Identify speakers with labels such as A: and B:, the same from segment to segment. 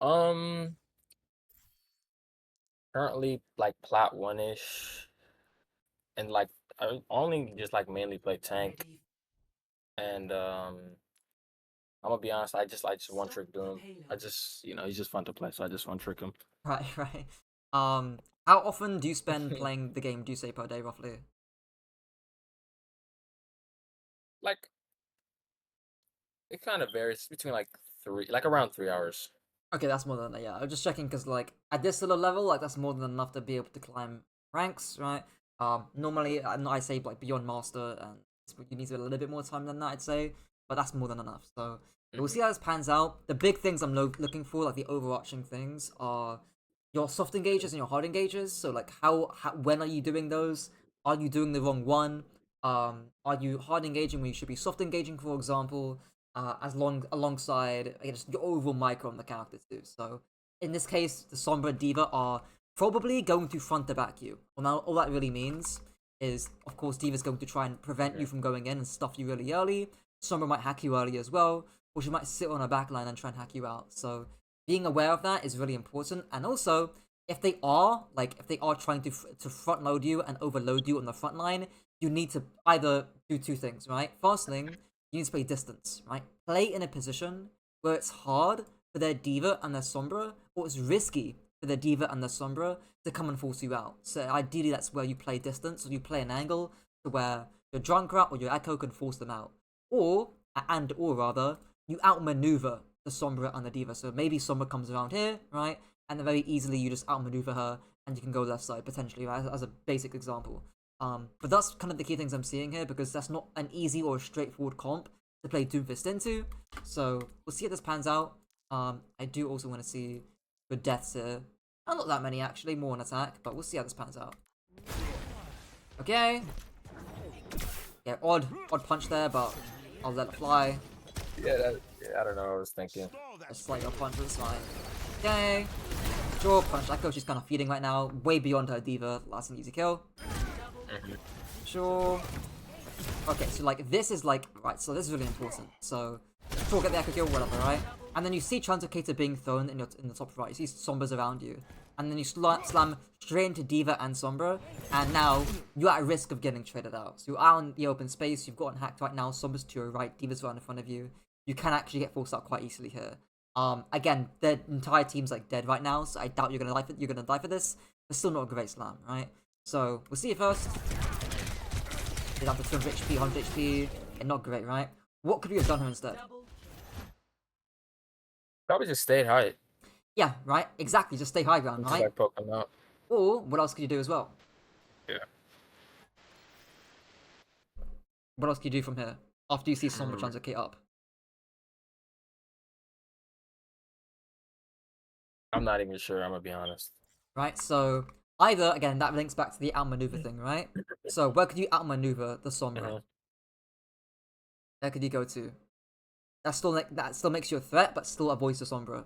A: Um, Currently like Plat 1-ish, and like I only just like mainly play tank, and I'm gonna be honest, I just one trick Doom. I just he's just fun to play, so I just one trick him.
B: Right, right. How often do you spend playing the game? Do you say per day, roughly?
A: Like it kind of varies between like around 3 hours.
B: Okay, that's more than that. Yeah, I'm just checking because like at this sort of level, like that's more than enough to be able to climb ranks, right? Normally I say like beyond master, and you need a little bit more time than that, I'd say, but that's more than enough. So we'll
A: Hmm.
B: see how this pans out. The big things I'm looking for, like the overarching things, are your soft engages and your hard engages. So like how when are you doing those? Are you doing the wrong one? Are you hard engaging when you should be soft engaging, for example? Alongside I guess your overall micro on the characters too. So in this case, the Sombra and Diva are probably going to front to back you. Well, now all that really means is, of course, Diva's going to try and prevent you
A: Hmm.
B: from going in and stuff you really early. Sombra might hack you early as well, or she might sit on a backline and try and hack you out. So being aware of that is really important. And also, if they are trying to front load you and overload you on the front line, you need to either do two things, right? First thing, you need to play distance, right? Play in a position where it's hard for their Diva and their Sombra, or it's risky for their Diva and their Sombra to come and force you out. So ideally, that's where you play distance, or you play an angle to where your Junkrat or your Echo can force them out, or rather, you outmaneuver the Sombra and the Diva. So maybe Sombra comes around here, right? And then very easily you just outmaneuver her, and you can go left side potentially, right? As a basic example. But that's kind of the key things I'm seeing here because that's not an easy or straightforward comp to play Doomfist into. So we'll see how this pans out. I do also want to see good deaths here. Not that many actually, more on attack, but we'll see how this pans out. Okay. Yeah, odd punch there, but I'll let it fly.
A: Yeah, I don't know what I was thinking.
B: A slight odd punch, but it's fine. Okay. Sure, punch. That coach is kind of feeding right now, way beyond her Diva. Last an easy kill.
A: Hmm.
B: Sure. Okay, so like this is like right. So this is really important. So sure, get the echo kill, whatever, right? And then you see Translocator being thrown in the top right. You see Sombras around you, and then you slam straight into Diva and Sombra, and now you're at risk of getting traded out. So you're out in the open space. You've gotten hacked right now. Sombras to your right, Diva's right in front of you. You can actually get forced out quite easily here. Again, the entire team's like dead right now, so I doubt you're gonna die for this. But still not a great slam, right? So we'll see you first. He's up to 200 HP, 100 HP, and not great, right? What could we have done here instead?
A: Probably just stayed high.
B: Yeah, right? Exactly, just stay high ground,
A: And just
B: right?
A: like poke him out.
B: Or, what else could you do as well?
A: Yeah.
B: What else could you do from here? After you see someone
A: Hmm.
B: translocate up.
A: I'm not even sure. I'm gonna be honest.
B: Right? So, either, again, that links back to the outmaneuver thing, right? So, where could you outmaneuver the Sombra?
A: Hmm.
B: Where could you go to? That still makes you a threat, but still avoids the Sombra.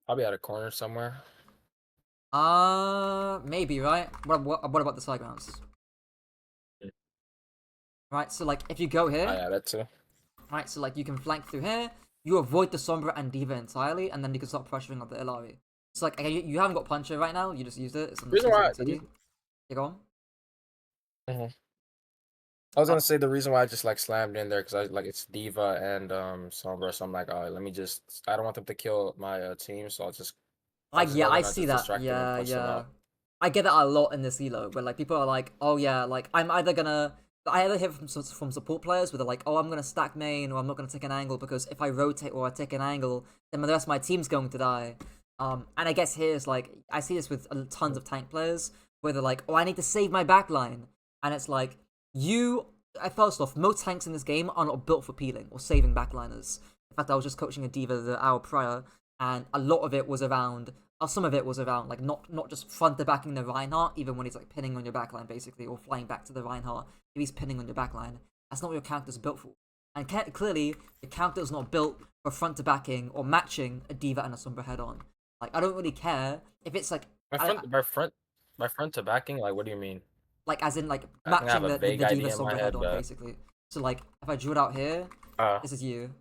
A: Probably at a corner somewhere.
B: Maybe, right? What about the side grounds? Right, so like, if you go
A: Oh
B: here,
A: yeah, that too.
B: right? So like you can flank through here, you avoid the Sombra and Diva entirely, and then you can start pressuring on the Illari. So like okay, you haven't got Puncher right now, you just used it. It's on
A: Reason why.
B: basic TD. You go on.
A: Mhm. I was
B: Uh,
A: gonna say the reason why I just like slammed in there because I like it's Diva and Sombra, so I'm like, oh, let me just. I don't want them to kill my team, so I'll just
B: yeah,
A: go
B: I
A: there and I'll
B: see
A: just
B: that.
A: distract them and
B: Yeah,
A: punch them
B: yeah.
A: out.
B: I get that a lot in this elo, where like people are like, oh yeah, like I either hear from support players where they're like, oh, I'm gonna stack main or I'm not gonna take an angle because if I rotate or I take an angle, then the rest of my team's going to die. And I guess here's like I see this with tons of tank players where they're like, oh, I need to save my backline, and it's like you. First off, most tanks in this game are not built for peeling or saving backliners. In fact, I was just coaching a diva the hour prior, and a lot of it was around some of it was around like not just front to backing the Reinhardt, even when he's like pinning on your backline basically, or flying back to the Reinhardt if he's pinning on your backline. That's not what your character's built for. And clearly, the character is not built for front to backing or matching a Diva and a Sombra head on. Like I don't really care if it's like
A: My front, my front, my front to backing. Like, what do you mean?
B: like as in like
A: I think I have
B: matching
A: a
B: the
A: vague
B: Diva
A: idea in my
B: Sombra head
A: head,
B: on
A: but
B: basically. So like if I drew it out here,
A: uh,
B: this is you,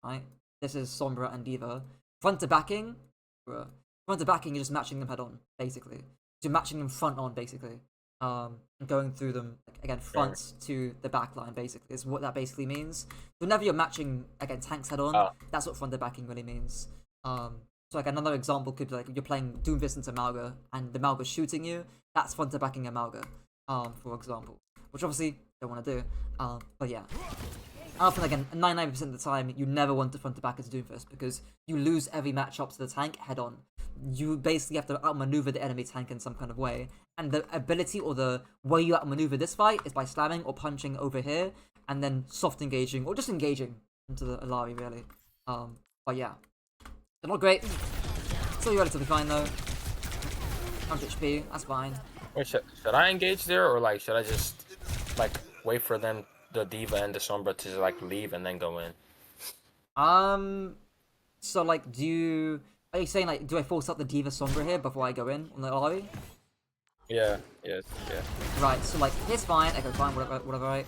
B: right? this is Sombra and D.Va. Front to backing, you're just matching them head on, basically. You're matching them front on, basically. And going through them, again, front to the back line, basically, is what that basically means. Whenever you're matching, again, tanks head on, that's what front to backing really means. So like another example could be like you're playing Doomfist into Malga, and the Malga's shooting you, that's front to backing a Malga, for example. Which obviously, don't want to do. But yeah. Often, again, 99% of the time, you never want to front to back as Doomfist, because you lose every matchup to the tank head on. You basically have to outmaneuver the enemy tank in some kind of way. And the ability or the way you outmaneuver this fight is by slamming or punching over here, and then soft engaging, or just engaging into the Alari, really. But yeah. They're not great. Still relatively fine, though. 100 HP, that's fine.
A: Wait, should I engage there, or like should I just like wait for them, the D.Va and the Sombra, to like leave and then go in?
B: So like, are you saying like, do I force up the D.Va Sombra here before I go in on the Alari?
A: Yeah, yeah.
B: Right, so like, here's fine, okay, fine, whatever, right?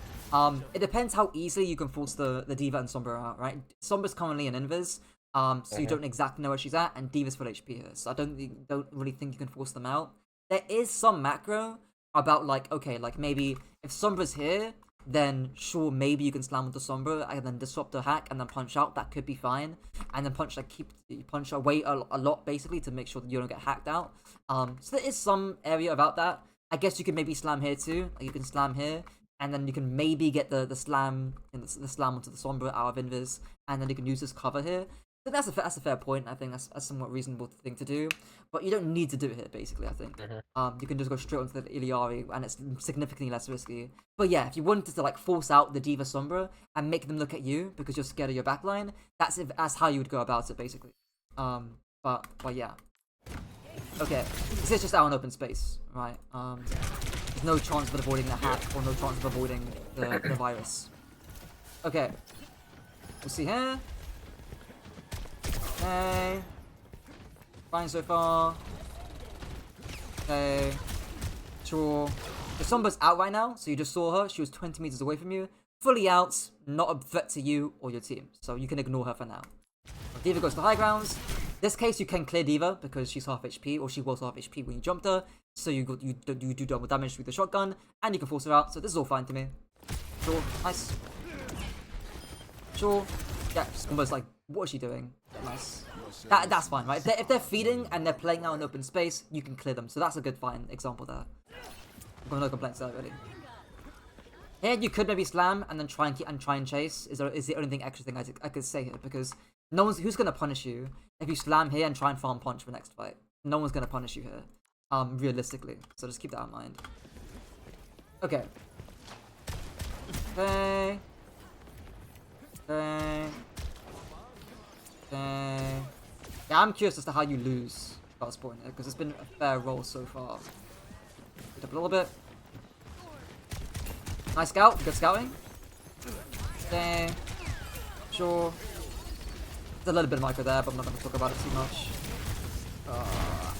B: It depends how easily you can force the D.Va and Sombra out, right? Sombra's currently an invis, so you don't exactly know where she's at, and D.Va's full HP here, so I don't really think you can force them out. There is some macro about like, okay, like maybe if Sombra's here, then sure, maybe you can slam onto Sombra and then disrupt her hack and then punch out, that could be fine. And then punch away a lot, basically, to make sure that you don't get hacked out. So there is some area about that. I guess you can maybe slam here too, like you can slam here, and then you can maybe get the slam onto the Sombra out of invis, and then you can use this cover here. So that's a fair point. I think that's a somewhat reasonable thing to do, but you don't need to do it here. Basically, I think you can just go straight onto the Iliari, and it's significantly less risky. But yeah, if you wanted to like force out the D.Va Sombra and make them look at you because you're scared of your backline, that's how you would go about it, basically. But yeah. Okay, this is just out in open space, right? There's no chance of avoiding the hack or no chance of avoiding the virus. Okay, we'll see here. Okay. Fine so far. Okay. Sure. The Sombra's out right now, so you just saw her. She was 20 meters away from you. Fully out, not a threat to you or your team, so you can ignore her for now. D.Va goes to high grounds. This case, you can clear D.Va because she's half HP, or she was half HP when you jumped her, so you do double damage with the shotgun, and you can force her out, so this is all fine to me. Sure. Nice. Sure. Yeah, Sombra's like, what is she doing? Nice. That's fine, right? If they're feeding and they're playing out in open space, you can clear them. So that's a good fine example there. I've got no complaints there, really. Here you could maybe slam and then try and chase. Is the only extra thing I could say here, because who's gonna punish you if you slam here and try and farm punch for the next fight? No one's gonna punish you here, realistically. So just keep that in mind. Okay. Okay. Okay. Yeah, I'm curious as to how you lose first point here, because it's been a fair roll so far. Get up a little bit. Nice scout, good scouting. Okay. Sure. There's a little bit of micro there, but I'm not going to talk about it too much.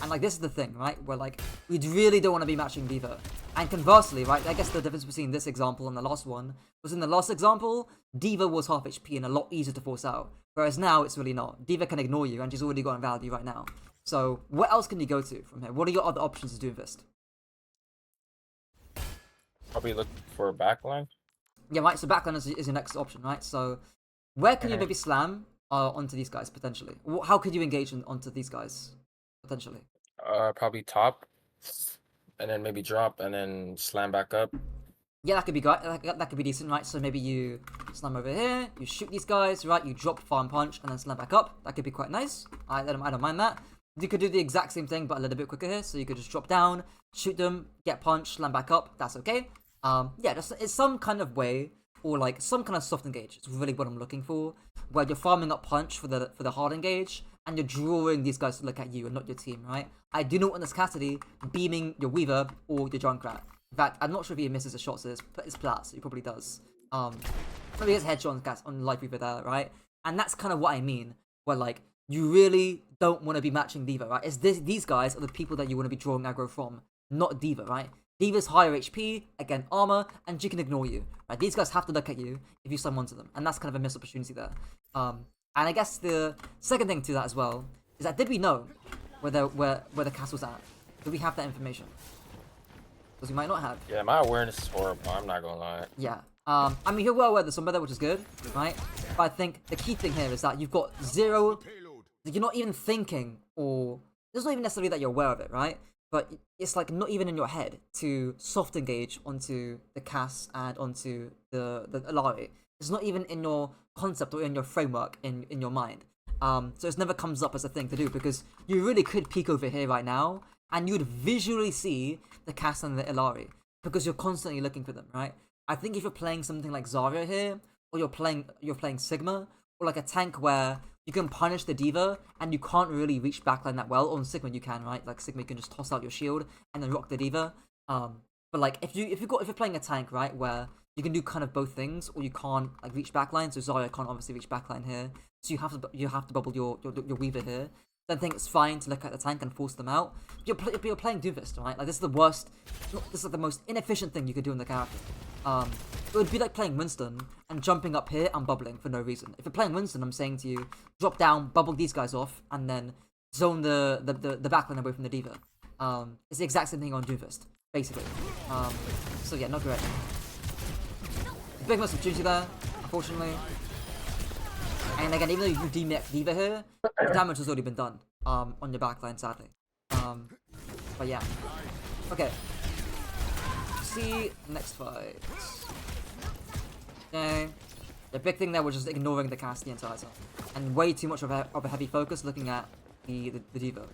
B: And like, this is the thing, right? Where like, we really don't want to be matching D.Va. And conversely, right, I guess the difference between this example and the last one was in the last example, D.Va was half HP and a lot easier to force out. Whereas now, it's really not. D.Va can ignore you, and she's already got value right now. So, what else can you go to from here? What are your other options to Doomfist?
A: Probably look for a backline.
B: Yeah, right, so backline is your next option, right? So, where can you maybe slam onto these guys, potentially? How could you engage onto these guys, potentially?
A: Probably top, and then maybe drop, and then slam back up.
B: Yeah, that could be good. That could be decent, right? So maybe you slam over here, you shoot these guys, right? You drop farm punch and then slam back up. That could be quite nice. I don't mind that. You could do the exact same thing, but a little bit quicker here. So you could just drop down, shoot them, get punched, slam back up. That's okay. Yeah, it's some kind of way, or like some kind of soft engage. It's really what I'm looking for, where you're farming up punch for the hard engage, and you're drawing these guys to look at you and not your team, right? I do not want this Cassidy beaming your Weaver or your Junkrat. In fact, I'm not sure if he misses a shot, so it's Plat, so he probably does. Probably has headshot on Life Weaver there, right? And that's kind of what I mean, where like, you really don't want to be matching D.Va, right? These guys are the people that you want to be drawing aggro from, not D.Va, right? D.Va's higher HP, again, armor, and she can ignore you, right? These guys have to look at you if you summon to them, and that's kind of a missed opportunity there. And I guess the second thing to that as well is that did we know where the castle's at? Did we have that information? Because we might not have.
A: Yeah, my awareness is horrible. I'm not gonna lie.
B: Yeah. I mean, you're well aware there's some there, which is good, right? But I think the key thing here is that you've got zero. You're not even thinking, or it's not even necessarily that you're aware of it, right? But it's like not even in your head to soft engage onto the Cass and onto the Alari. It's not even in your concept or in your framework in your mind. So it never comes up as a thing to do because you really could peek over here right now and you would visually see the Cass and the Ilari because you're constantly looking for them, right? I think if you're playing something like Zarya here, or you're playing Sigma, or like a tank where you can punish the D.Va and you can't really reach backline that well. On Sigma you can, right? Like Sigma you can just toss out your shield and then rock the D.Va. But like if you're playing a tank, right, where you can do kind of both things, or you can't like reach backline. So Zarya can't obviously reach backline here, so you have to bubble your Weaver here. Then I think it's fine to look at the tank and force them out. You're playing Doomfist, right? Like this is the worst. This is like the most inefficient thing you could do in the character. It would be like playing Winston and jumping up here and bubbling for no reason. If you're playing Winston, I'm saying to you, drop down, bubble these guys off, and then zone the backline away from the D.Va. It's the exact same thing on Doomfist, basically. So yeah, not great. Big missed opportunity there, unfortunately. And again, even though you demech D.Va here, the damage has already been done on your backline, sadly. But yeah. Okay. See next fight. Okay. The big thing there was just ignoring the cast the entire time. And way too much of a heavy focus looking at the D.Va.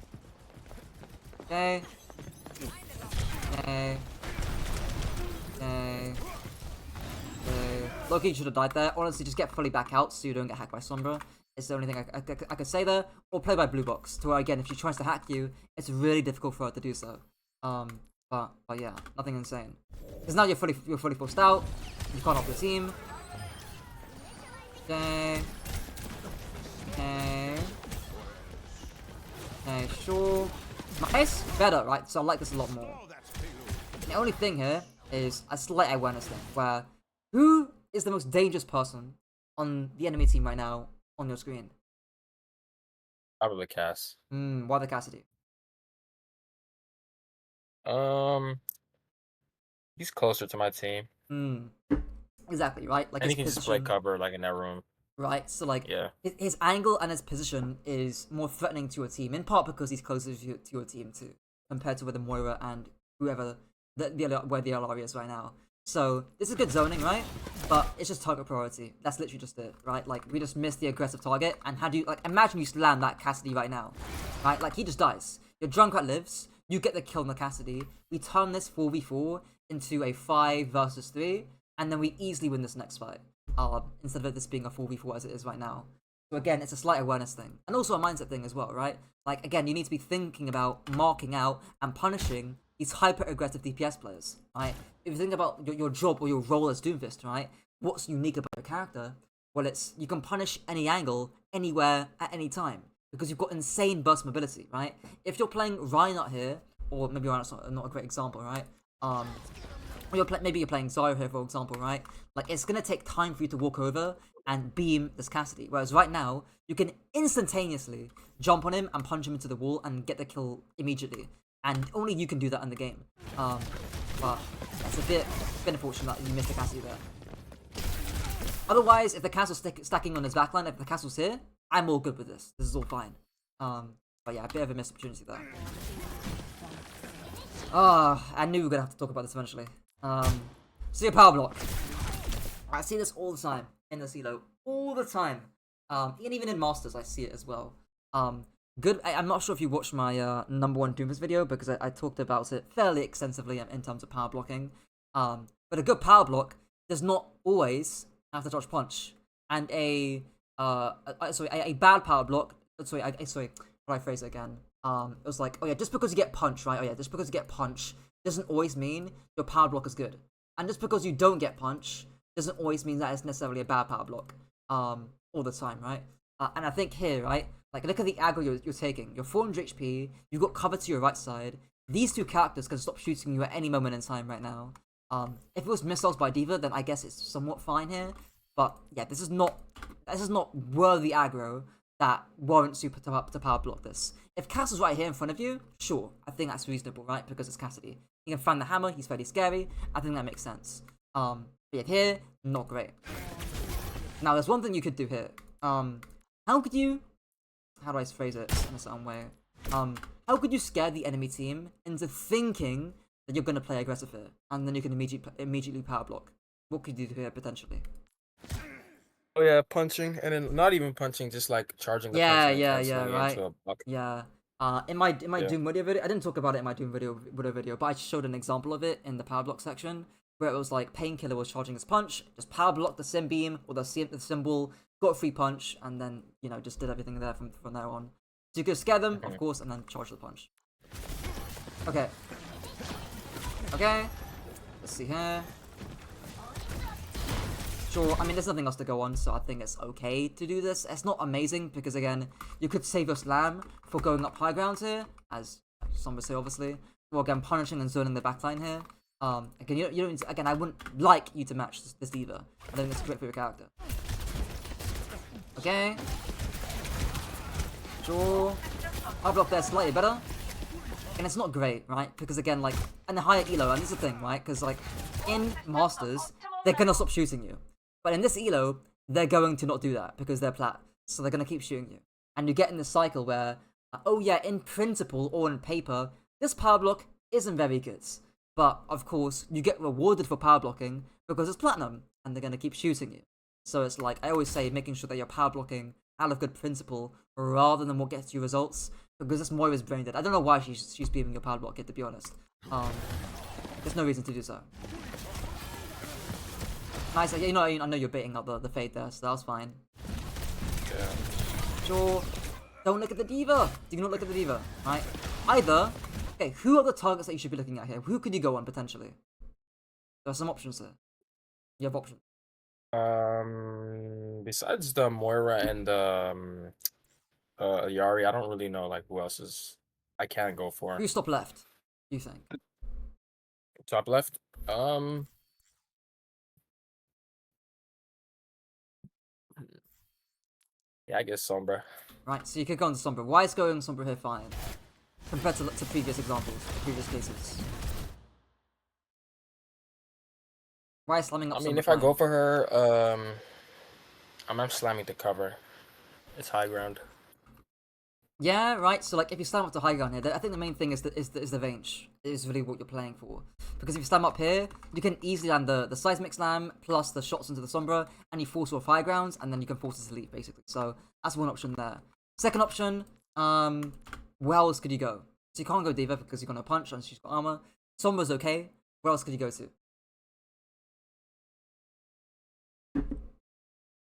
B: Okay. Okay. Okay. Loki should have died there. Honestly, just get fully back out so you don't get hacked by Sombra. It's the only thing I could say there. Or play by Blue Box, to where again, if she tries to hack you, it's really difficult for her to do so. But yeah, nothing insane. Because now you're fully forced out. You can't help the team. Okay. Okay. Okay, sure. Nice, better, right? So I like this a lot more. The only thing here is a slight awareness thing, where who is the most dangerous person on the enemy team right now on your screen?
A: Probably Cass.
B: Why the Cassidy?
A: He's closer to my team.
B: Exactly, right? Like
A: And
B: his
A: he can
B: position,
A: split cover like in that room.
B: right? So like,
A: Yeah.
B: his angle and his position is more threatening to your team, in part because he's closer to your team too, compared to where the Moira and whoever where the Alaria is right now. So this is good zoning, right? But it's just target priority. That's literally just it, right? Like we just missed the aggressive target, and how do you like imagine you slam that Cassidy right now, right? Like he just dies. Your Drunkrat lives. You get the kill on the Cassidy. We turn this 4v4 into a 5 versus 3, and then we easily win this next fight. Instead of this being a 4v4 as it is right now. So again, it's a slight awareness thing, and also a mindset thing as well, right? Like again, you need to be thinking about marking out and punishing these hyper-aggressive DPS players, right? If you think about your job or your role as Doomfist, right? What's unique about your character? Well, it's you can punish any angle, anywhere, at any time. Because you've got insane burst mobility, right? If you're playing Reinhardt here, or maybe Reinhardt's not a great example, right? Or maybe you're playing Zarya here, for example, right? Like, it's gonna take time for you to walk over and beam this Cassidy. Whereas right now, you can instantaneously jump on him and punch him into the wall and get the kill immediately. And only you can do that in the game. But it's a bit unfortunate that you missed the Cassidy there. Otherwise, if the castle's stacking on his backline, if the castle's here, I'm all good with this. This is all fine. But yeah, a bit of a missed opportunity there. I knew we were gonna have to talk about this eventually. So your power block. I see this all the time in the CeeLo. All the time. And even in Masters, I see it as well. Good. I'm not sure if you watched my #1 Doomfist video because I talked about it fairly extensively in terms of power blocking. But a good power block does not always have to dodge punch, and a bad power block. Sorry, how do I phrase it again? It was like, oh yeah, just because you get punched, right? Oh yeah, just because you get punched doesn't always mean your power block is good, and just because you don't get punched doesn't always mean that it's necessarily a bad power block. All the time, right? And I think here, right? Like, look at the aggro you're taking. You're 400 HP, you've got cover to your right side. These two characters can stop shooting you at any moment in time right now. If it was missiles by D.Va, then I guess it's somewhat fine here. But yeah, this is not worthy aggro that warrants you to power block this. If Castle's right here in front of you, sure, I think that's reasonable, right? Because it's Cassidy. He can find the hammer, he's fairly scary. I think that makes sense. But yet here, not great. Now, there's one thing you could do here. How could you... How do I phrase it in a certain way? How could you scare the enemy team into thinking that you're going to play aggressive here? And then you can immediately power block. What could you do here, potentially?
A: Oh yeah, punching, and then not even punching, just like charging the punch and canceling it into a block.
B: Yeah. In my Doom video I didn't talk about it in my Doom video, but I showed an example of it in the power block section, where it was like Painkiller was charging his punch, just power blocked the sim beam or the symbol, got a free punch, and then, you know, just did everything there from there on. So you could scare them, of course, and then charge the punch. Okay. Let's see here. Sure, I mean, there's nothing else to go on, so I think it's okay to do this. It's not amazing, because again, you could save your slam for going up high ground here, as some would say, obviously. Or again, punishing and zoning the backline here. Again, you don't need to, again, I wouldn't like you to match this either. I think it's great for your character. Okay. Sure. Our block there slightly better. And it's not great, right? Because again, like, and the higher elo, and this is the thing, right? Because like, in Masters, they're gonna stop shooting you. But in this elo, they're going to not do that because they're Plat. So they're going to keep shooting you. And you get in this cycle where, oh yeah, in principle or in paper, this power block isn't very good. But of course, you get rewarded for power blocking because it's platinum and they're going to keep shooting you. So it's like, I always say, making sure that you're power blocking out of good principle rather than what gets you results. Because this Moira's brain dead. I don't know why she's beaming your power block kit, to be honest. There's no reason to do so. Nice, you know, I know you're baiting up the fade there, so that was fine.
A: Yeah.
B: Sure. Don't look at the diva. Do not look at the diva, right? Either, okay, who are the targets that you should be looking at here? Who could you go on, potentially? There are some options here. You have options.
A: Besides the Moira and Yari, I don't really know, like, who else is... I can't go for.
B: Who's top left, you think?
A: Top left? Yeah, I guess Sombra.
B: Right, so you could go on Sombra. Why is going Sombra here fine? Compared to previous examples, previous cases. Why is slamming up
A: I mean,
B: Sombra
A: if
B: fine?
A: I go for her, I'm slamming to cover. It's high ground.
B: Yeah, right. So like, if you slam up to high ground here, I think the main thing is the range. Is really what you're playing for. Because if you slam up here, you can easily land the seismic slam plus the shots into the Sombra, and you force off high grounds, and then you can force it to leave basically. So that's one option there. Second option, where else could you go? So you can't go Diva because you're gonna punch and she's got armor. Sombra's okay. Where else could you go to?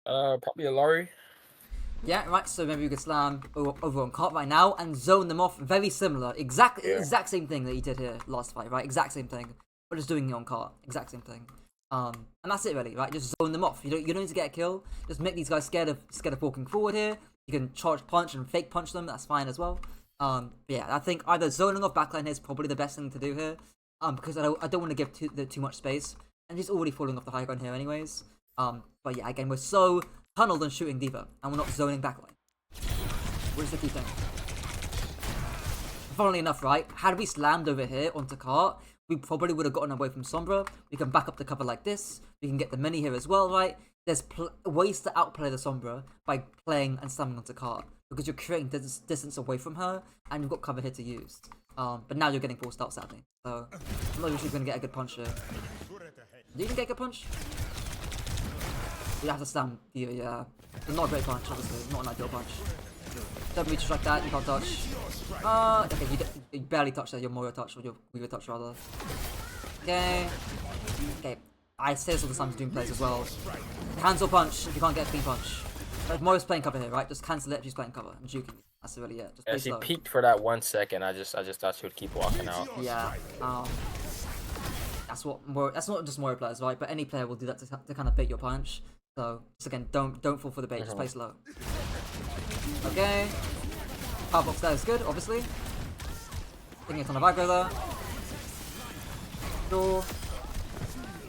A: Probably a Lari.
B: Yeah, right, so maybe you could slam over on Cart right now and zone them off. Very similar. Exact same thing that you did here last fight, right? Exact same thing. But just doing it on Cart. Exact same thing. And that's it really, right? Just zone them off. You don't need to get a kill. Just make these guys scared of walking forward here. You can charge punch and fake punch them. That's fine as well. But yeah, I think either zoning off backline here is probably the best thing to do here. Because I don't want to give too much space. And he's already falling off the high ground here anyways. But yeah, again, we're so tunneled and shooting Diva, and we're not zoning backline. What is the key thing? Funnily enough, right, had we slammed over here onto Cart, we probably would have gotten away from Sombra. We can back up the cover like this. We can get the mini here as well, right? There's ways to outplay the Sombra by playing and slamming onto Cart, because you're creating distance away from her, and you've got cover here to use. But now you're getting forced out, sadly. So, I'm not usually going to get a good punch here. Do you even get a good punch? You have to stand here, yeah. It's not a great punch, obviously. Not an ideal punch. Don't reach like that, you can't touch. Okay, you barely touch that, your Moira touch, or your Weaver touch, rather. Okay. Okay, I say this all the time to Doom plays as well. Cancel punch if you can't get a clean punch. But if Moira's playing cover here, right? Just cancel it if she's playing cover. I'm juking. That's really it. Just play
A: she
B: slow.
A: peeked for that 1 second. I just thought she would keep walking out.
B: Yeah. That's not just Moira players, right? But any player will do that to kind of bait your punch. So, just again, don't fall for the bait, just play slow. Okay. Power box there is good, obviously. Thinking a ton of aggro there. Sure.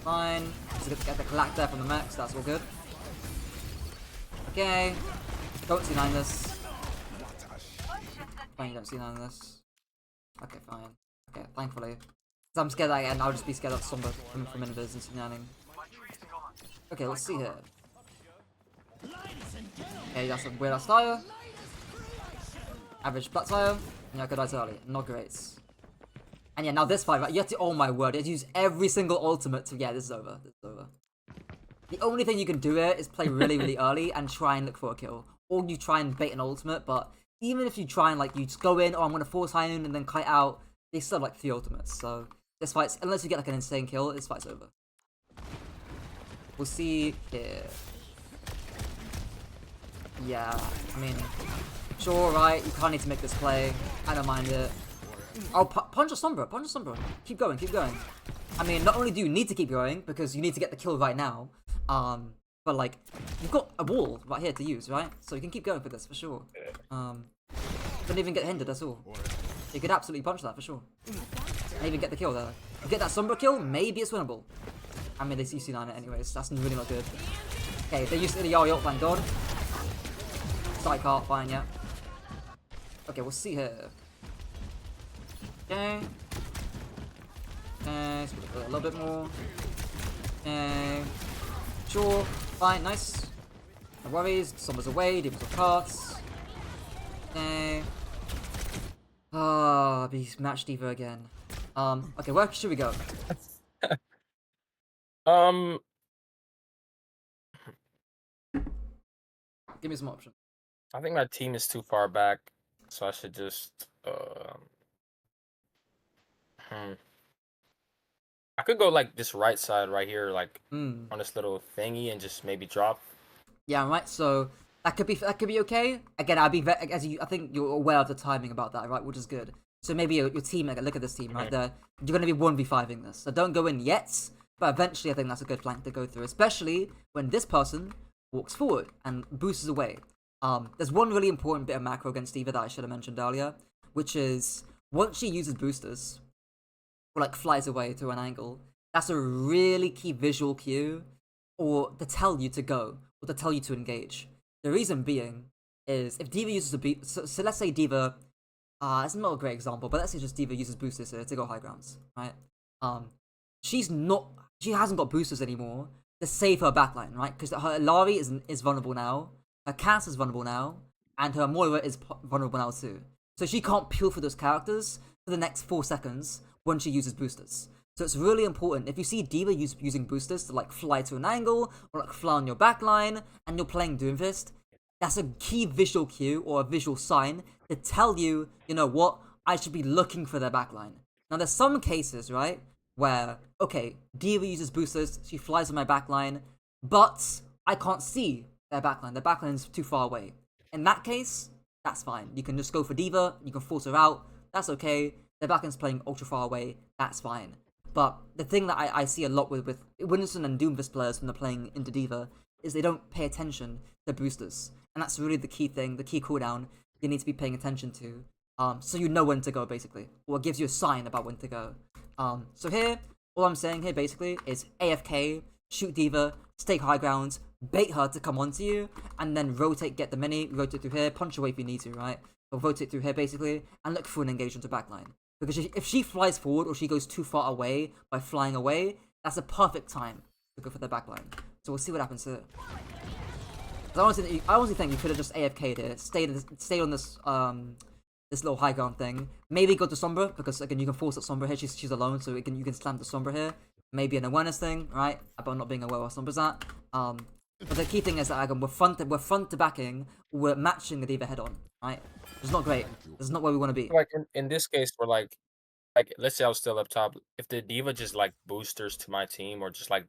B: Fine. Just get the collect there from the max, that's all good. Okay. Don't C9 this. Fine, you don't C9 this. Okay, fine. Okay, thankfully. Because I'm scared that again, I'll just be scared of Sombra from invis and C9ing. Okay, let's see here. Okay, that's a weird ass tire. Average Plat tire. Yeah, I could die too early. Not great. And yeah, now this fight, right? You have to, oh my word, you have to use every single ultimate to, yeah, this is over. This is over. The only thing you can do here is play really, really early and try and look for a kill. Or you try and bait an ultimate, but even if you try and, like, you just go in, oh, I'm going to force high in and then kite out, they still have, like, 3 ultimates. So, this fight's, unless you get, like, an insane kill, this fight's over. We'll see here. Yeah, I mean, sure, right, you kind of need to make this play. I don't mind it. Oh, punch a Sombra, punch a Sombra. Keep going, keep going. I mean, not only do you need to keep going, because you need to get the kill right now, but, like, you've got a wall right here to use, right? So you can keep going for this, for sure. Don't even get hindered, that's all. You could absolutely punch that, for sure. And even get the kill there. You get that Sombra kill, maybe it's winnable. I mean, they CC9 it anyways, that's really not good. Okay, they used the Yari ult, thank god. Sidecar, fine, yeah. Okay, we'll see here. Okay. Okay, a little bit more. Okay. Sure, fine, nice. No worries, Sombra's away, Demons of cards. Okay. Ah, be match diva again. Okay, where should we go? Give me some options.
A: I think my team is too far back, so I should just I could go like this right side right here, like on this little thingy, and just maybe drop.
B: Yeah, right. So that could be okay. Again, I'd be as you. I think you're aware of the timing about that, right? Which is good. So maybe your team, like, look at this team right there. You're gonna be 1v5ing this, so don't go in yet. But eventually, I think that's a good flank to go through, especially when this person walks forward and boosts away. There's one really important bit of macro against D.Va that I should have mentioned earlier, which is once she uses boosters, or like flies away to an angle, that's a really key visual cue, or to tell you to go, or to tell you to engage. The reason being is if D.Va uses a beat, so let's say D.Va, it's not a great example, but let's say just D.Va uses boosters here to go high grounds, right? She hasn't got boosters anymore to save her backline, right? Because her Lari is vulnerable now, her Cass is vulnerable now, and her Moira is vulnerable now too. So she can't peel for those characters for the next 4 seconds when she uses boosters. So it's really important, if you see D.Va using boosters to like fly to an angle, or like fly on your backline, and you're playing Doomfist, that's a key visual cue, or a visual sign, to tell you, you know what, I should be looking for their backline. Now there's some cases, right, where, okay, D.Va uses boosters, she flies on my backline, but I can't see their backline is too far away. In that case, that's fine. You can just go for D.Va, you can force her out, that's okay. Their backline's playing ultra far away, that's fine. But the thing that I see a lot with Winston and Doomfist players when they're playing into D.Va is they don't pay attention to boosters. And that's really the key thing, the key cooldown you need to be paying attention to. So you know when to go, basically. Or it gives you a sign about when to go. So here, all I'm saying here, basically, is AFK, shoot D.Va, stay high ground, bait her to come onto you, and then rotate, get the mini, rotate through here, punch away if you need to, right? Or rotate through here, basically, and look for an engagement to backline. Because if she flies forward or she goes too far away by flying away, that's a perfect time to go for the backline. So we'll see what happens here. I honestly think you could have just AFK'd it, stayed on this this little high ground thing. Maybe go to Sombra, because again you can force at Sombra here. She's alone, so you can slam the Sombra here. Maybe an awareness thing, right? About not being aware where Sombra's at. But the key thing is that again we're front to backing, we're matching the D.Va head on, right? It's not great. This is not where we want to be.
A: Like in this case, we're like let's say I was still up top. If the D.Va just like boosters to my team, or just like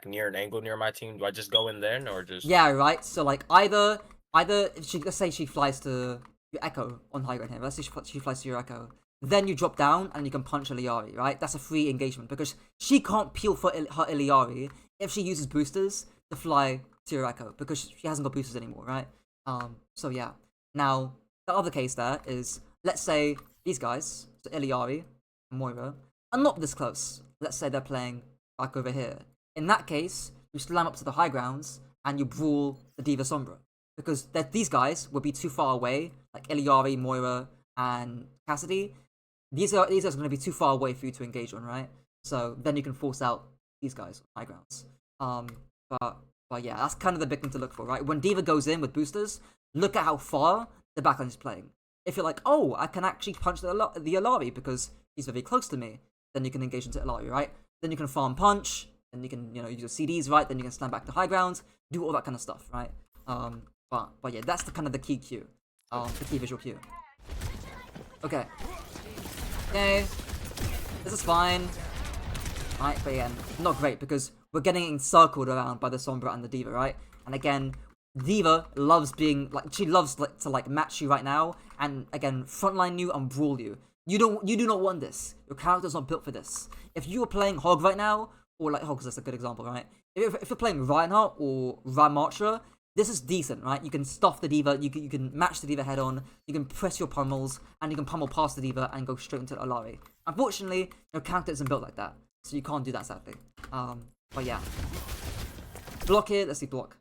A: near an angle near my team, do I just go in then, or just?
B: Yeah, right. So like either let's say she flies to your Echo on high ground here. Let's say she flies to your Echo. Then you drop down and you can punch Iliari, right? That's a free engagement because she can't peel for her Iliari if she uses boosters to fly to your Echo because she hasn't got boosters anymore, right? So yeah. Now the other case there is, let's say these guys, so Iliari and Moira, are not this close. Let's say they're playing like over here. In that case, you slam up to the high grounds and you brawl the D.Va Sombra. Because these guys would be too far away, like Iliari, Moira, and Cassidy. These are going to be too far away for you to engage on, right? So then you can force out these guys on high grounds. But yeah, that's kind of the big thing to look for, right? When D.Va goes in with boosters, look at how far the backline is playing. If you're like, oh, I can actually punch the Ilari because he's very close to me, then you can engage into Ilari, right? Then you can farm punch, then you can, use your CDs, right? Then you can stand back to high ground, do all that kind of stuff, right? But yeah, that's the kind of the key cue, the key visual cue. Okay, this is fine. Right, but again, not great because we're getting encircled around by the Sombra and the D.Va, right? And again, D.Va loves being she loves to match you right now, and again, frontline you and brawl you. You do not want this. Your character's not built for this. If you were playing Hog right now, or like Hog's that's a good example, right? If you're playing Reinhardt or Ramartra, this is decent, right? You can stuff the D.Va, you can match the D.Va head on, you can press your pummels, and you can pummel past the D.Va and go straight into Alari. Unfortunately, your character isn't built like that, so you can't do that sadly. But yeah. Block here, let's see block.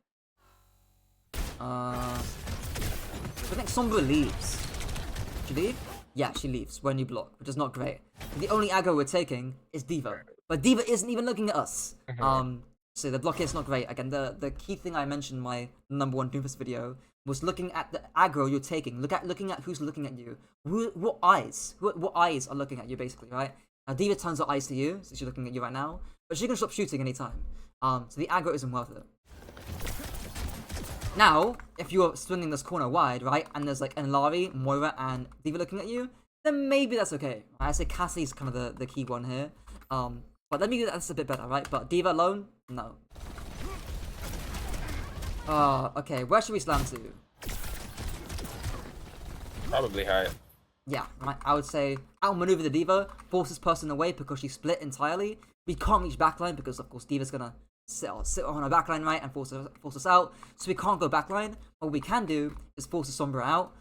B: I think Sombra leaves. She leave? Yeah, she leaves when you block, which is not great. The only aggro we're taking is D.Va. But D.Va isn't even looking at us. So the block here is not great. Again, the key thing I mentioned in my #1 Doomfist video was looking at the aggro you're taking. Looking at who's looking at you. What eyes are looking at you, basically, right? Now, D.Va turns her eyes to you, so she's looking at you right now. But she can stop shooting anytime. So the aggro isn't worth it. Now, if you're swinging this corner wide, right, and there's like Enlari, Moira, and D.Va looking at you, then maybe that's okay. I say Cassie's kind of the key one here. But let me that's a bit better, right? But D.Va alone, no. Okay, where should we slam to?
A: Probably high.
B: Yeah, right. I would say outmaneuver the D.Va, force this person away because she's split entirely. We can't reach backline because, of course, D.Va's gonna sit on our backline, right, and force us out. So we can't go backline. What we can do is force the Sombra out,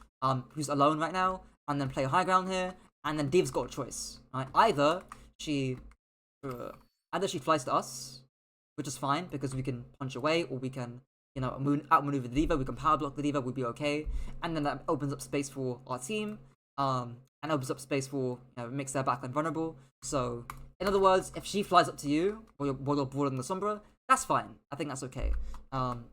B: who's alone right now, and then play high ground here. And then D.Va's got a choice, right? Either she flies to us, which is fine because we can punch away, or we can, outmaneuver the D.Va. We can power block the D.Va. We'll be okay. And then that opens up space for our team. And opens up space for, makes their backline vulnerable. So, in other words, if she flies up to you while you're brawling the Sombra, that's fine. I think that's okay.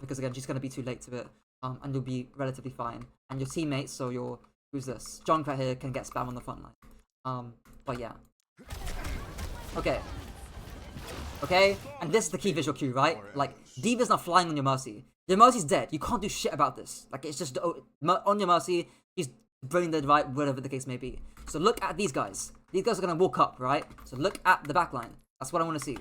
B: Because again, she's gonna be too late to it. And you'll be relatively fine. And your teammates, so who's this? Junkrat here can get spam on the front line. But yeah. Okay, and this is the key visual cue, right? Like, D.Va's not flying on your Mercy. Your Mercy's dead. You can't do shit about this. Like, it's just on your Mercy, she's brain dead, right? Whatever the case may be. So look at these guys. These guys are gonna walk up, right? So look at the backline. That's what I want to see.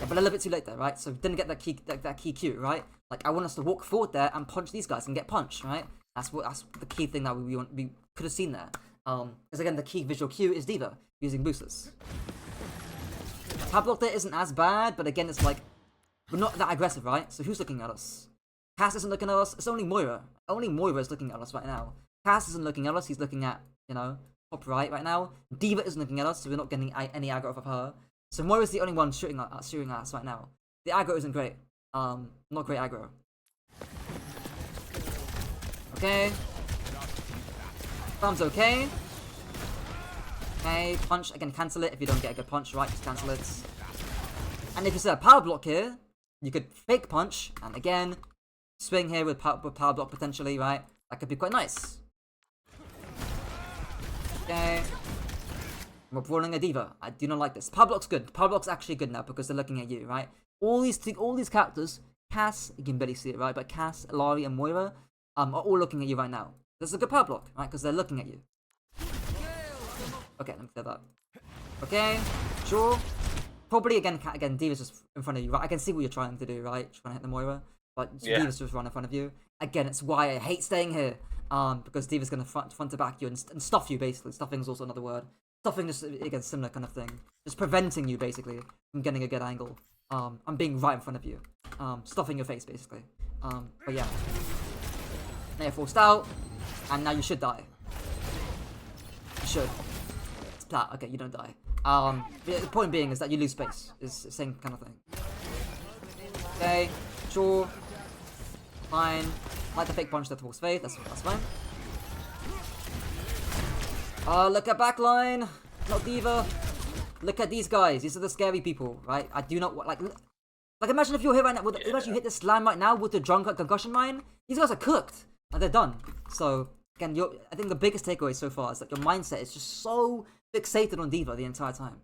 B: Yeah, but a little bit too late there, right? So didn't get that key cue, right? Like, I want us to walk forward there and punch these guys and get punched, right? That's the key thing that we could have seen there. Because again, the key visual cue is D.Va using boosters. Powerblock there isn't as bad, but again, it's like, we're not that aggressive, right? So who's looking at us? Cass isn't looking at us. It's only Moira. Only Moira is looking at us right now. Cass isn't looking at us. He's looking at, top right now. D.Va isn't looking at us, so we're not getting any aggro off of her. So Moira's the only one shooting at us right now. The aggro isn't great. Not great aggro. Okay. Thumb's okay. Okay, punch. Again, cancel it if you don't get a good punch, right? Just cancel it. And if you set a power block here, you could fake punch, and again, swing here with power block potentially, right? That could be quite nice. Okay. We're brawling a D.Va. I do not like this. Power block's good. Power block's actually good now because they're looking at you, right? All these characters, Cass, you can barely see it, right? But Cass, Ilari, and Moira are all looking at you right now. This is a good power block, right? Because they're looking at you. Okay, let me clear that. Okay, sure. Probably again, D.Va's just in front of you, right? I can see what you're trying to do, right? Trying to hit the Moira, but D.Va's just right in front of you. Again, it's why I hate staying here. Because D.Va's gonna front to back you and stuff you basically. Stuffing is also another word. Stuffing just again similar kind of thing. Just preventing you basically from getting a good angle. I'm being right in front of you. Stuffing your face basically. But yeah. Now you're forced out, and now you should die. You should. It's Plat. Okay, you don't die. The point being is that you lose space. Is the same kind of thing. Okay, sure. Fine. Like the fake punch that towards Faith, that's fine. Look at Backline! Not Diva. Look at these guys. These are the scary people, right? I do not like imagine if you're here right now. Imagine you hit this slam right now with the drunk concussion mine. These guys are cooked. Like, they're done. So again, I think the biggest takeaway so far is that your mindset is just so fixated on Diva the entire time.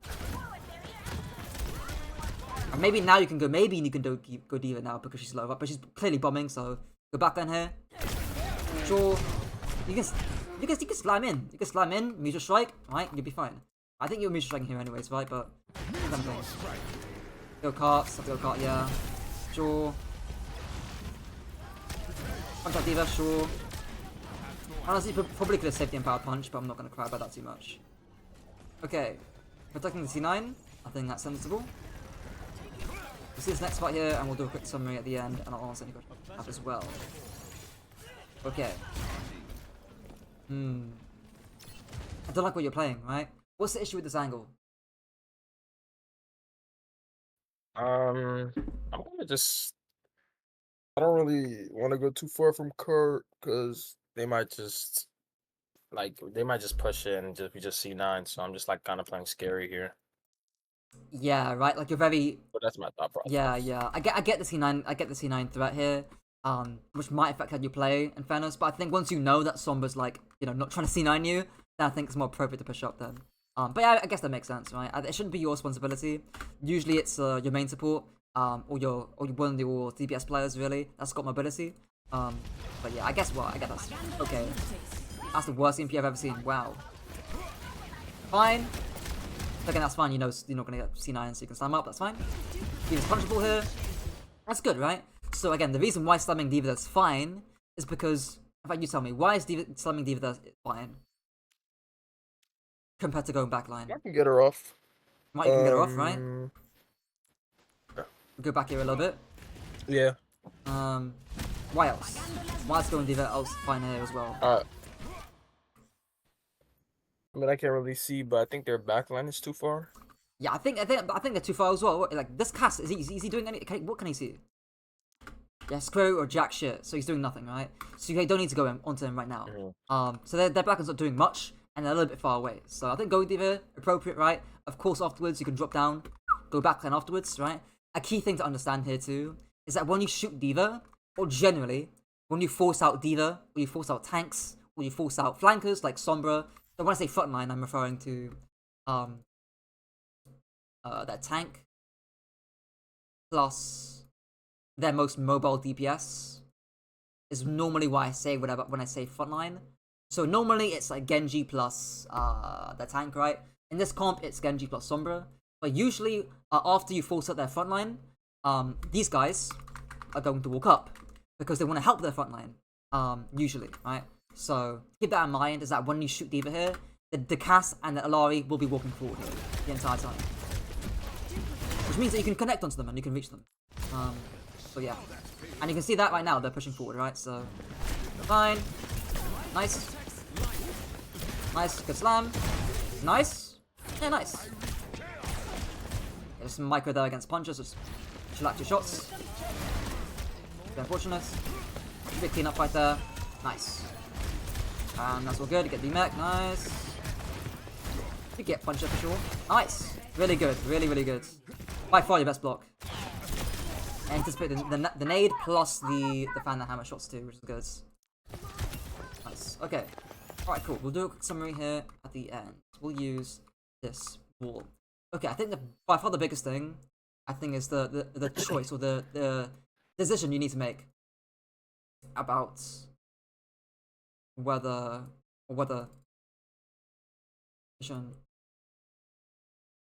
B: And maybe now you can go. Maybe you can go Diva now because she's low up, but she's clearly bombing. So go back on here. Sure, you can slam in. You can slam in. Mutual strike, right? You'll be fine. I think you're mutual striking here anyways, right? But something. Go cart, yeah. Sure. Punch out Diva, sure. Honestly, probably could have saved the Empowered Punch, but I'm not going to cry about that too much. Okay. Protecting the C9. I think that's sensible. We'll see this next fight here, and we'll do a quick summary at the end, and I'll answer any questions I have as well. Okay. I don't like what you're playing, right? What's the issue with this angle?
C: I'm gonna just. I don't really want to go too far from Kurt because
A: They might just push in and we just C9. So I'm just like kind of playing scary here.
B: Yeah, right. Like you're very.
A: But that's my thought process.
B: Yeah. I get the C9. I get the C9 threat here. Which might affect how you play in fairness, but I think once you know that Sombra's like, not trying to C9 you, then I think it's more appropriate to push up then. But yeah, I guess that makes sense, right? It shouldn't be your responsibility. Usually it's your main support, or one of your DPS players really that's got mobility. But yeah, I guess that's okay. That's the worst EMP I've ever seen. Wow. Fine. Again, that's fine. You're not gonna get C9, so you can slam up. That's fine. Diva's punchable here. That's good, right? So again, the reason why slamming Diva that's fine is because, in fact, you tell me, why is slamming Diva that's fine compared to going backline?
C: I can get her off.
B: Might you can get her off, right? Go back here a little bit.
C: Yeah.
B: Why else? Why else going Diva else fine here as well?
C: I mean, I can't really see, but I think their backline is too far.
B: Yeah, I think they're too far as well. Like this cast, is he doing any? What can he see? Yeah, Screw or jack shit. So he's doing nothing, right? So you don't need to go onto him right now. So their backline's not doing much, and they're a little bit far away. So I think going Diva appropriate, right? Of course, afterwards you can drop down, go backline afterwards, right? A key thing to understand here too is that when you shoot Diva, or generally when you force out Diva, or you force out tanks, or you force out flankers like Sombra. So when I say frontline, I'm referring to that tank plus their most mobile DPS is normally why I say whatever when I say frontline. So normally it's like Genji plus the tank, right? In this comp, it's Genji plus Sombra. But usually, after you force out their frontline, these guys are going to walk up because they want to help their frontline. Usually, right? So keep that in mind. Is that when you shoot Diva here, the Cass and the Alari will be walking forward here the entire time, which means that you can connect onto them and you can reach them. So yeah, and you can see that right now they're pushing forward, right? So fine, nice, good slam, nice, yeah, nice. There's some micro there against punches, just chillax your shots. Very unfortunate. Big cleanup right there, nice. And that's all good. You get D-Mech, nice. You get puncher for sure, nice. Really good, really good. By far your best block. Anticipate the nade plus the fan that hammer shots too, which is good. Nice. Okay. Alright, cool. We'll do a quick summary here at the end. We'll use this wall. Okay, I think by far the biggest thing, I think, is the choice or the decision you need to make about whether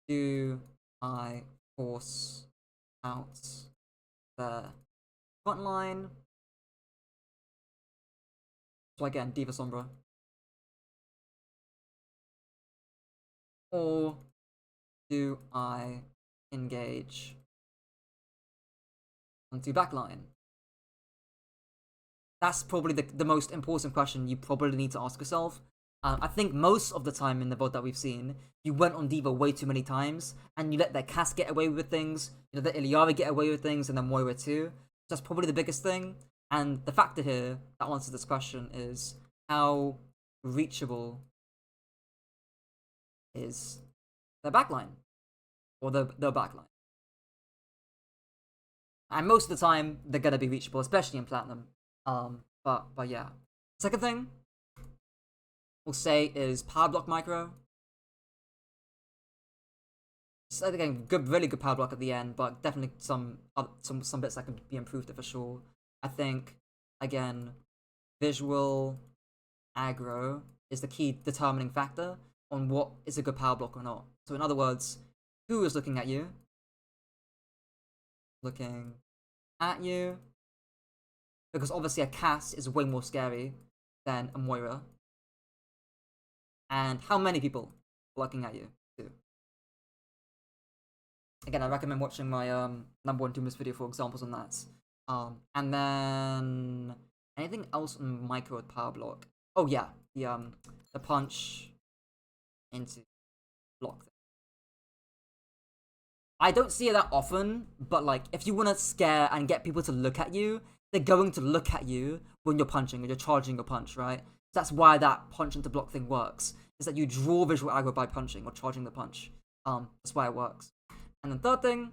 B: do I force out the frontline? So again, Diva Sombra. Or do I engage onto backline? That's probably the most important question you probably need to ask yourself I think most of the time in the VOD that we've seen, you went on D.Va way too many times, and you let their Cass get away with things, you let Iliari get away with things, and then Moira too. That's probably the biggest thing. And the factor here that answers this question is how reachable is their backline or the backline. And most of the time, they're gonna be reachable, especially in Platinum. But yeah. Second thing we'll say is Powerblock micro. So again, really good Powerblock at the end, but definitely some bits that can be improved for sure. I think again, visual aggro is the key determining factor on what is a good Powerblock or not. So in other words, who is looking at you? Looking at you. Because obviously a Cass is way more scary than a Moira. And how many people are looking at you too? Again, I recommend watching my number one Doomfist video for examples on that. And then anything else on micro with Powerblock? Oh yeah, the punch into block thing. I don't see it that often, but like if you want to scare and get people to look at you, they're going to look at you when you're punching or you're charging your punch, right? That's why that punch into block thing works. Is that you draw visual aggro by punching or charging the punch. That's why it works. And then third thing,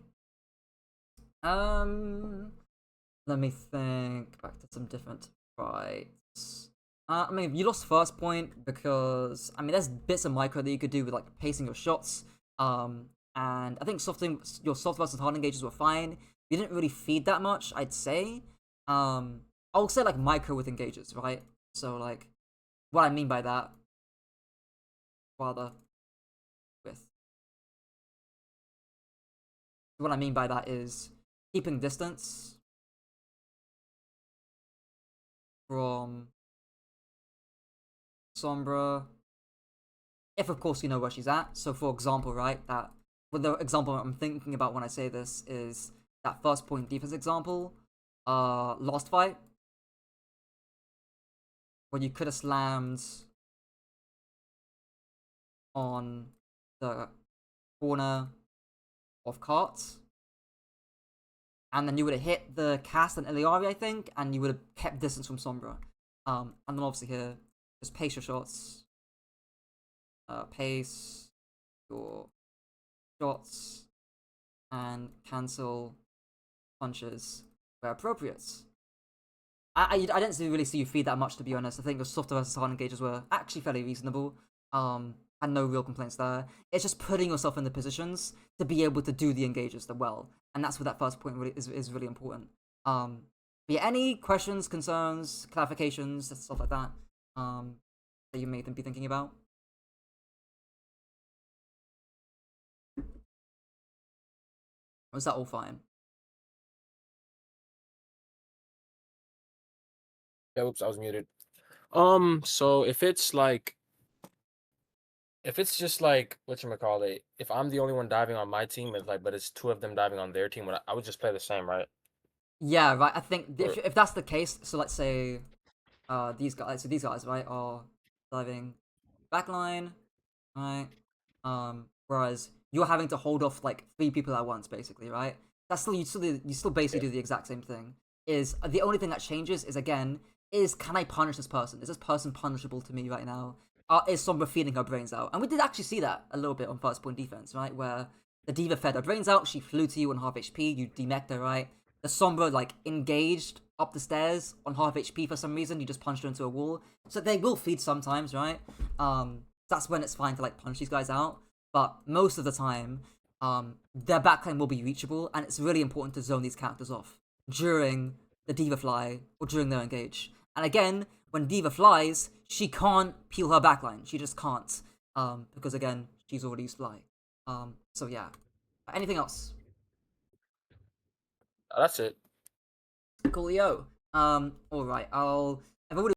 B: let me think back to some different fights. I mean, you lost first point because I mean, there's bits of micro that you could do with like pacing your shots. And I think your soft versus hard engages were fine. You didn't really feed that much, I'd say. I'll say like micro with engages, right? So like, what I mean by that, rather, with what I mean by that is keeping distance from Sombra, if of course you know where she's at. So for example, right, that with the example I'm thinking about when I say this is that first point defense example, last fight, where you could have slammed on the corner of carts, and then you would have hit the cast and Iliari, I think, and you would have kept distance from Sombra. And then obviously here, just pace your shots. Pace your shots and cancel punches where appropriate. I didn't really see you feed that much, to be honest. I think your softer versus hard engages were actually fairly reasonable. Had no real complaints there. It's just putting yourself in the positions to be able to do the engages well, and that's where that first point really is really important. But yeah, any questions, concerns, clarifications, stuff like that, that you may be thinking about? Or is that all fine?
A: Yeah, oops, I was muted. So if it's just like whatchamacallit, if I'm the only one diving on my team, it's like, but it's two of them diving on their team, I would just play the same, right?
B: Yeah, right. I think
A: Or,
B: if that's the case, so let's say these guys right are diving backline, right? Whereas you're having to hold off like 3 people at once, basically, right? That's still you still basically
A: yeah.
B: do the exact same thing. Is the only thing that changes is again is can I punish this person? Is this person punishable to me right now? Is Sombra feeding her brains out? And we did actually see that a little bit on first point defense, right? Where the D.Va fed her brains out, she flew to you on half HP, you demeched her, right? The Sombra like engaged up the stairs on half HP for some reason, you just punched her into a wall. So they will feed sometimes, right? That's when it's fine to like punch these guys out. But most of the time, their backline will be reachable, and it's really important to zone these characters off during the D.Va fly or during their engage. And again, when D.Va flies, she can't peel her backline. She just can't. Because again, she's already used fly. So yeah. Anything else?
A: That's it.
B: Coolio. Alright, I've already